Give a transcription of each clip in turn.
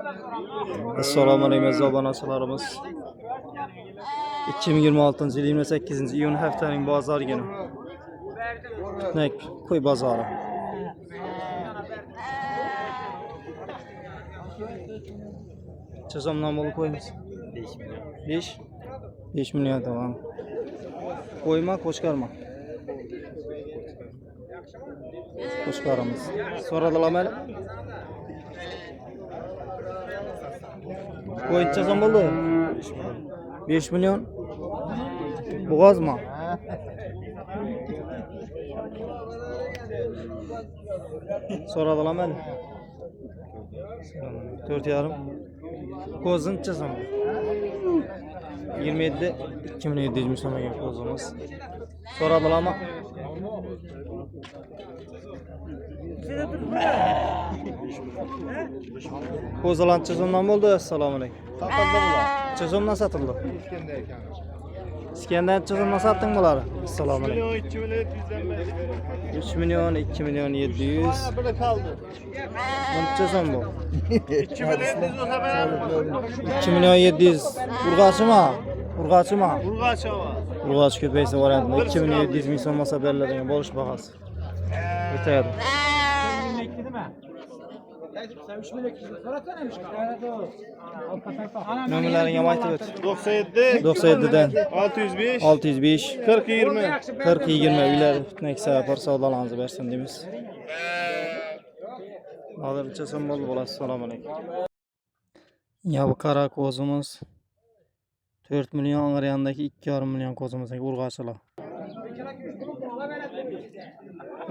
Assalomu alaykum aziz obunachilarimiz. 2026 yil 28-iyun haftaning bozor kuni. Nek qo'y bozori. Chizomdan bo'lib qo'yamiz. 5 million tamam. Qo'yma, qo'shqarma. Qo'shqaramiz. So'radilarmi? Qo'yincha so'm bo'ldi. 5 million. Bo'g'ozmi? So'radilarmi? 4,5. Ko'zincha so'm. 27 2700 so'm ekan ko'zimiz. So'radilarmi? Ko'zalancha so'mdan bo'ldi. Assalomu alaykum. Satıldı bular. Çözümden satıldı. İskender ekan. İskender çözümden sattın bunları. Assalamu alaykum. 3 milyon 2 milyon 700. Burada kaldı. Bunun çözüm bu. 2 milyon 700 olsa ben 2 milyon 700. Urgaçı mı? Urgaçı mı? Urgaç hava. Urgaç köpeysi var yanında. 2 milyon 700 bin olmasa belirlediğin boluş bakası. Biter. Nömerlerin yamaytı öt. 97 97'den 605 605 40 20. 40 20 üler neyse yapar savdalarınızı versin demiş. Alır içesin bol bol. Assalamu alaykum. Ya bu kara kozumuz 4 milyon yanındaki 2,5 milyon kozumuz urgaçılar.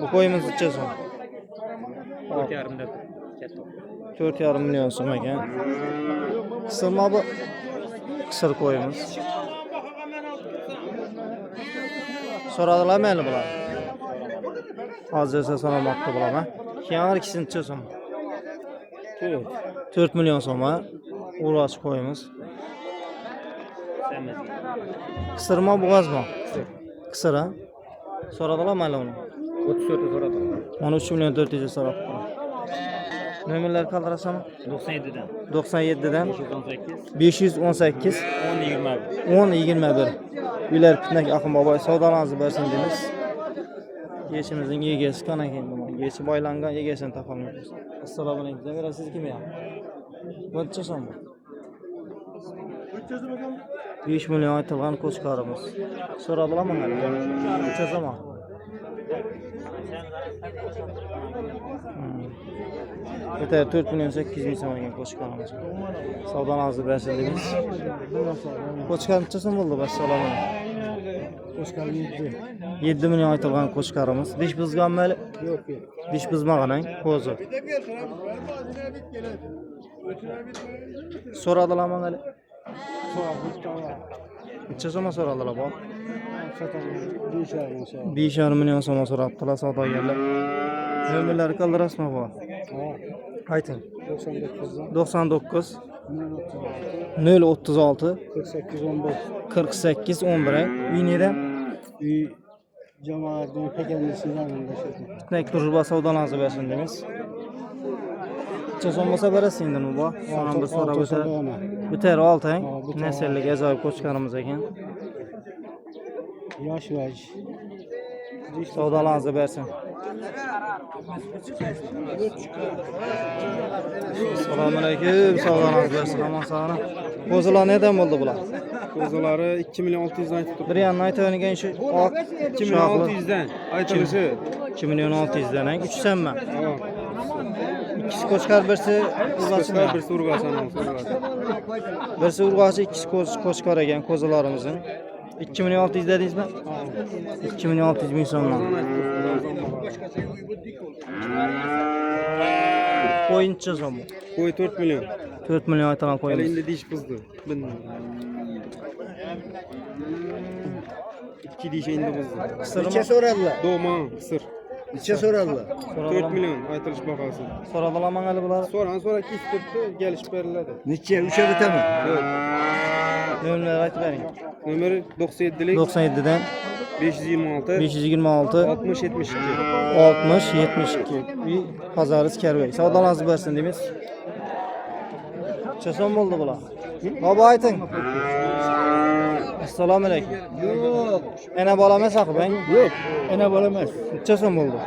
Bu koyumuz içesin. 4,5 milyon so'm ekan. Kısırma bu. Kısır koyumuz. So'radilar meni bular. Hozircha so'ramoqda bular. Keyin ikisini so'm. 4 milyon so'm. Urg'och koyumuz. Kısırma bo'g'azmi? Kısır ha? So'radilar meni uni. 34 so'radi. 13 milyon 400 so'rabdi. Nömerler kaldırsam 97'den 97'den 518 518 10 21. 10 21. Üler Pitnek Akın Baba savdalarınızı versin demiş. Geçimizin yegesi kana kendi. Geçi baylangan yegesini tapamıyoruz. Assalamu alaykum. Zemira siz kim ya? Buncha so'm. 5 milyon aytılgan ko'chqarimiz. So'radilarmi mana? Buncha so'm. Yeter 4 milyon 800 bin so'm ekan ko'chqarimiz. Savdolarınızı versin demiş. Ko'chqarim necha so'm bo'ldi? Assalomu alaykum. Koşkan 7. 7 milyon aytılgan ko'chqarimiz. Dish buzganmi? Yok yok. Dish buzmagan, ko'zi. So'radilarmi hali? Necha so'm so'radilar bu? 5,5 milyon so'm so'rabdilar savdogarlar. Nömerleri kaldırasmı bu? Aytın. 99 036 48 11. Üyneden Cemaatinin pekenlisinden anlaşıldı. Nek dururba savdalarınızı versin demiş. Çöz olmasa veresin mi bu? Sonra bir sonra biter. Biter 6 ay. Nesellik ezabi koçkanımız eken. Yaş var. Savdalarınızı versin. Assalamu alaykum. Savdalarınızı versin. Aman sağına. Kozular neden oldu bular? Kozaları 2 milyon 600'den aytıp Bir yanına aytığın şu 2 milyon 600'den aytılışı. 2 milyon 600'den 3 sen mi? Tamam. İkisi koçkar birisi urgaçı mı? Birisi urgaçan olsun. Birisi urgaçı ikisi koçkar eken kozularımızın. 2 milyon 600 dediniz mi? 2 milyon 600 bin so'm. Koyuncha so'm. Koy 4 milyon. 4 milyon aytalan koyunuz. Elinde diş kızdı. Ben 2 diş indi kızdı. Kısırma. soradılar? Doğma kısır. Neçe soradılar? 4 milyon aytılış bakası. Soradılar mı hali bular? Sonra kestirdi, geliş verildi. Neçe? 3'e bitemi? Evet. Nömrələri aytıb verin. Nömeri 97'lik 97'den 526 526 60 72. 60 72. Bir Pazarız Kervey. Savdalarınızı versin demiş. Çeson oldu bular. Baba aytın. Assalomu alaykum. Yo'q, Ene balama sakı ben. yo'q. Ana bo'lamas. Çeson oldu.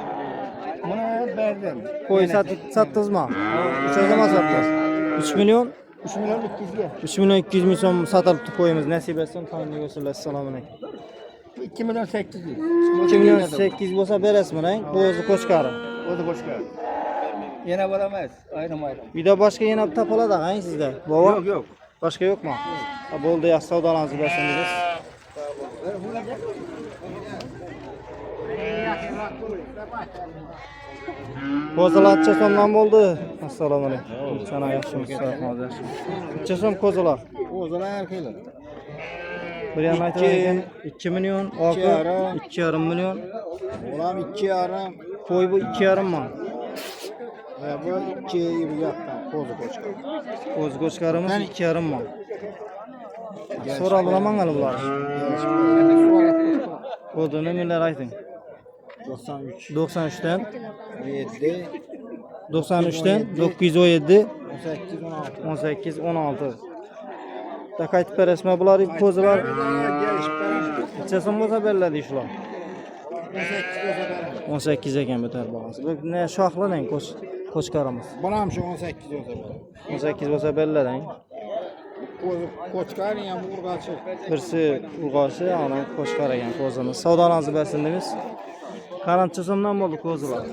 Buni berdim. Koy sattınız mı? Uç zaman sattınız. 3 milyon. 3 million 200 ga. 3 milyon 200 bin so'm satılıp koyumuz. Nasip etsin. Tanrı gösterler. Assalomu alaykum. 2 million 800. 2 milyon 800 bo'lsa berasizmi lan? Bu o'zi Qo'chqari. O'zi boshqa. Yana bo'lamas. Ayrim. Bir de başka yine bir tapaladı ha sizde. Baba. Yo'q. Başka yok mu? Ha, bo'ldi, yaxshi savdolarınızı berseniz. Kozalar çesomdan bo'ldi. Assalomu alaykum. Sana yaxshimisiz? Çesom kozalar. O'zlar erkaklar. Bir yana aytayotgan 2 milyon, oqi 2,5 milyon. Ulam 2,5. Qo'y bu 2,5 mı? Va bu 2 bu yoqdan qo'zi qo'shgan. Ko'z Qo'chqarimiz 2,5 mı? So'raldilar mangal bular. Kodu nimalar ayting? 93 93'ten 7 93'ten 917 18 16. 18 16. Da qaytib berasizmi bular ko'zilar? Gelish beraman. Necha bo'lsa beriladi shular? 18 bo'lsa beraman. 18 ekan bitar bolasi. Bu ne shoxlaning Qo'chqarimiz. Buni ham shu 18 bo'lsa beraman. 18 bo'lsa beriladi. Qo'zi qo'chqari ham urg'achi. Birsi urg'ochi, ana Qo'chqar ekan ko'zimiz. Savdolarni bersindingiz. Qancha so'mdan bo'ldi ko'zilar?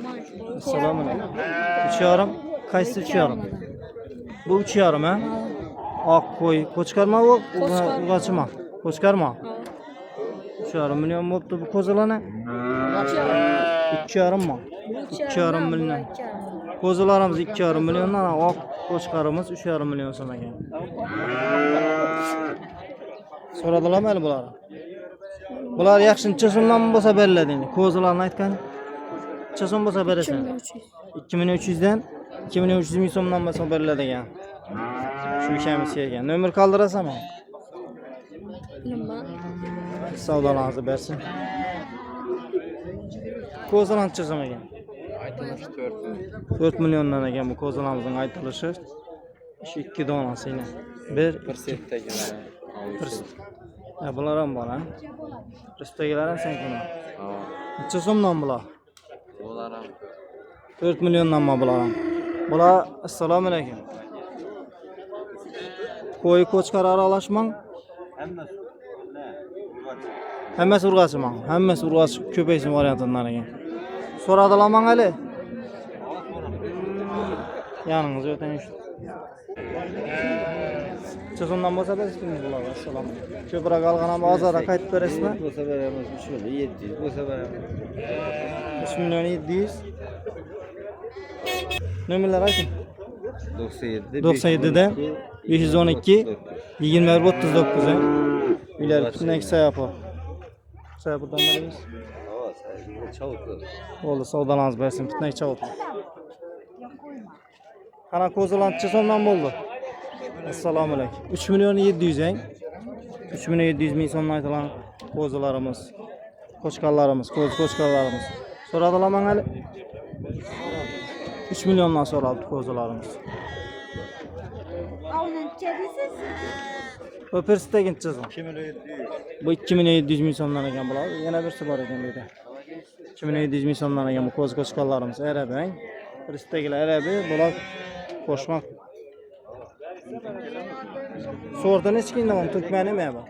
Assalomu alaykum. 3,5. Qaysi 3,5? Bu 3,5 ha? Oq qo'y Qo'chqarmi bu? Urg'ochimi? Qo'chqarmi? 3,5 milyon bo'libdi bu ko'zilarni. 2,5 mi? 2,5 milyon. Ko'zilarimiz 2,5 milyondan, oq Qo'chqarimiz 3,5 milyon so'm ekan. So'radilarmi hali bular? Bular yaxshicha so'mdan bo'lsa beriladi endi. Ko'zilarni aytgan. Necha so'm bo'lsa berasan? 2 milyon 300 dan 2 milyon 300 ming so'mdan bo'lsa beriladi ekan. Shu kamisi ekan. Nomer qoldirasanmi? Nima? Savdolarni bersin. Ko'zilar necha so'm ekan? 4 milyondan ekan bu ko'zilarimizning aytilishi. Shu 2 donasi ina. 1 setdagilar. Ya bular ham bor ha. Ristagilar ham sen kimi? Necha so'mdan bular? Bular ham 4 milyondan mı bular ham? Bular assalomu alaykum. Qo'y Qo'chqar aralashmang. Hammasi urg'achimi? Hammasi urg'ach ko'paysin variantidan ekan. So'radilarmi hali? Yaningizga o'tang shu. Sezondan bo'lsa berisizmi bular? Assalomu alaykum. Ko'proq olgan ham hozir qaytib berasizmi? bo'lsa beramiz. 3 milyon 700 bo'lsa beramiz. 3 milyon 700. Nomerlar ayting. 97 97'de 512 21 39 ha. İleri bütünden kısa yapar. Kısa yapırdan veririz. Oldu savdalarınız versin bütünden çabuk. Kana kozulan çesondan oldu. Assalamu alaykum. 3 milyon 700 en. 3 milyon 700 bin sonuna aytılan kozularımız. Qo'chqarlarimiz, qo'chqarlarimiz. So'radilar men hali. 3 milyondan so'raldi ko'zlarimiz. Necha deysiz? Bu persdagi necha? 2 million 700. Bu 2 milyon 700 ming so'mdan ekan bular. Yana birsi bor ekan bu yerda. 2 milyon 700 ming so'mdan ekan bu qo'chqarlarimiz. Arabi, persdagilar arabi, bular qo'shma. Sordan hech kimdan ham turkmanimi bu?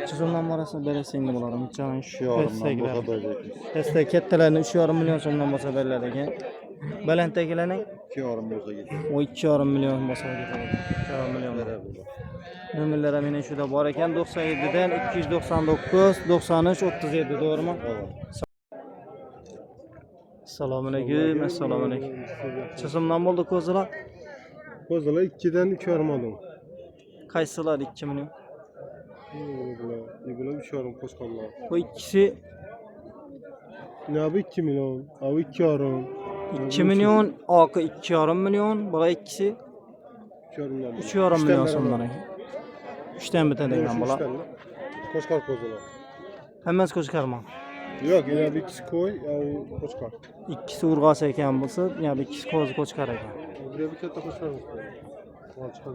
Çizimden varasa beresiydi bularım. Canın şu yorumdan bosa verecekmiş. Destek kettilerini 3,5 milyon so'mdan bosa verirler ekan. Balanddagilarning 2,5 bo'lsa ketadi. o 2,5 milyon bosa ketadi. 2,5 milyon beradi. Nomerlari meni shuda bor ekan. 97 dan 299 93 37 to'g'rimi? Assalomu alaykum. Assalomu alaykum. Chizimdan bo'ldi ko'zlar. Ko'zlar 2 dan 2,5 oldim. Qaysilar 2 milyon? Bular 3,5 qo'shqonlar. Bu ikisi Ne abi 2 milyon, abi 2,5. 2 milyon, oqi 2,5 milyon, bular ikisi 2,5. 3,5 milyon so'mdan ekan. 3 dan bitadi ekan bular. Qo'shqar ko'zlar. Hammasi Qo'chqarmi? Yok, ya bir ikisi koy, ya o koçkar. İkisi urgası eken bolsa, ya bir ikisi koz koçkar eken. Buraya bir katta koçkar mı? Koçkar.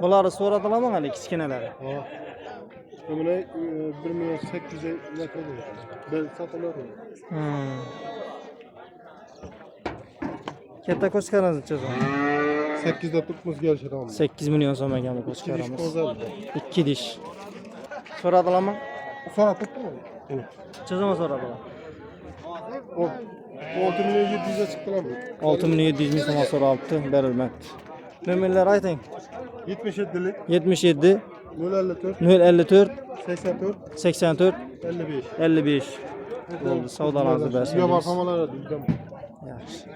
Buları soradılar mı hali kichkinaları? Ha. Ömüne 1.800.000 metre olur. Ben satamıyorum. Katta koçkarınız içeceğiz onu. 8'de tutmuz gelişir ama. 8 milyon so'm ekan bu İki diş koçkarimiz. kozar. 2 diş. Soradılar mı? Sonra tuttu mu? Evet. İçeceğiz mi soradılar? O 6.700'e çıktı lan bu. 6700 ming so'mga so'ralibdi, berilmabdi. Nomerlar ayting. 77'lik 77 054 054 84 84 55. 55. Oldu, savdolarınızı bersin. Ya barhamalar dedim. Yaxshi.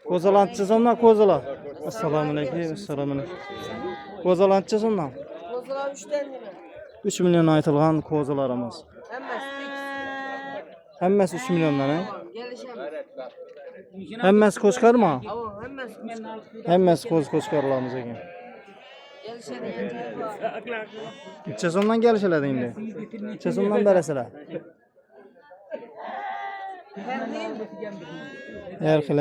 Kozalançı so'mdan kozalar. Assalomu alaykum. Assalomu alaykum. Kozalançı so'mdan. Kozalar 3'ten lira. 3 milyon aytılgan kozalarımız. Hemmesi 3 milyondan he? Gelişemez. Hemmesi koçkar mı? Ama hemmesi Hemmesi koçkarlarımız ekan. gelişemez. Necha so'mdan kelishiladi endi? Necha so'mdan berasizlar? Her xil.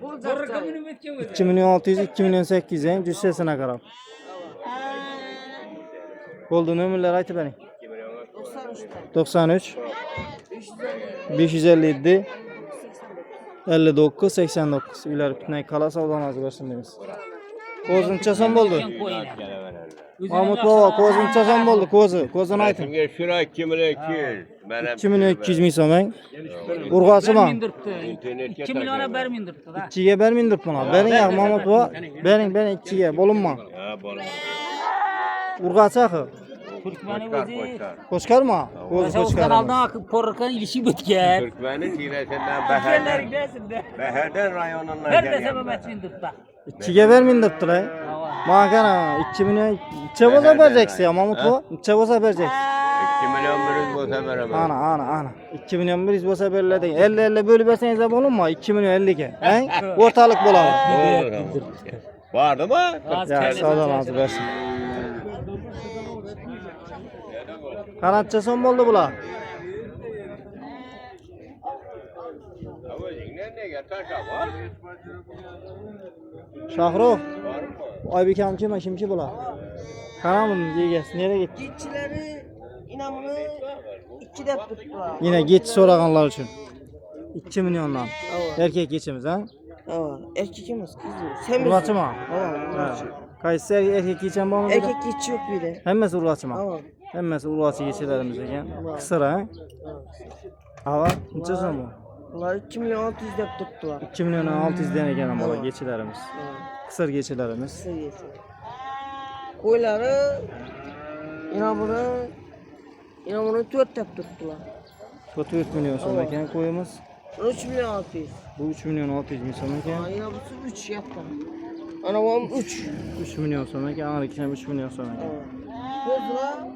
Bu da 2 milyon 600, 2 milyon 800 en cüssesine qarab. Bo'ldi, nomerlar aytib bering. 93 557 59 89. Uylar bitmay qala savdolarınızı bersin deymiz. Ko'zincha so'm bo'ldi. Mahmud baba ko'zincha so'm bo'ldi, ko'zini ayting. Kimga şura 2 milyon 200. Bana 2 milyon 200 ming so'm eng. Urg'ochimi? 2 milyona bermindiribdi da. 2'ye bermindirib buni. Bering ya Mahmud baba. Bering 2'ye bo'linma. Ha bola. Urg'ochi axı. Türkmeni Koçkar o'zi koçkar. Qo'shqarmi? Ko'zi o'sha qo'shqar. kanaldan akıp korkan ilişi bitken. Türkmenin tiresinden Türkmenler Beherden. gidersin de. Beherden rayonundan Her dese geliyorum ben. Mehmet'indir da. 2'ye bermindiribdi la. Mana qara 2 milyon necha bo'lsa bereceksin ya Mahmud baba? Necha bo'lsa bereceksin? 2 milyon bir bolsa veremem. Ana. 2 milyon 100 bo'lsa beriladi. 50 bölüp bersangiz ham bo'linmi? 2 milyon 50 ga. Eng o'rtalik bo'ladi. Olur tamam. Vardı mı? Ya savdolarınızı bersin. Qancha so'm bo'ldi bular? Shohrux, Oybek amchimi, kimchi bular? Qara buni egasi, nereye gitti? Gitçileri inamını 2 dep tuttular. Yine git so'raganlar uchun. 2 milyondan. Erkek geçimiz ha? Evet. Erkekimiz kızı. Sen Urg'ochimi? Evet. Qaysi erkek geçen bormi? Erkek geçi yok bir de. Hammasi urg'ochimi? Evet. Hammasi urg'ochi geçilarimiz ekan. Qisir ha? Ava, necha so'm bu? Bunlar 2 milyon 600 dep tuttular. 2 milyon 600 dan ekan bola Evet. geçilarimiz. Evet. Qisir geçilarimiz. Kısa geçi. Koyları inamını 4 dep tuttular. 4 milyon so'm ekan qo'yimiz. 3 milyon 600. Bu 3 milyon 600 ming so'm ekan. Yine bu 3 yaptı. Ana babam 3. 3 milyon so'm ekan. Anarikam 3 milyon so'm ekan. Kozla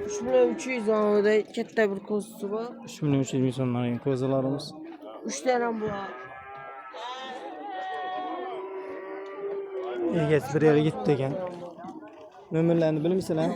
3 milyon 300 anada katta bir kozusu var. 3 milyon 300 ming so'mdan ekan ko'zalarimiz. 3 tane bu var. Egasi bir yere gitti ekan. Nomerlarini bilmaysizlar?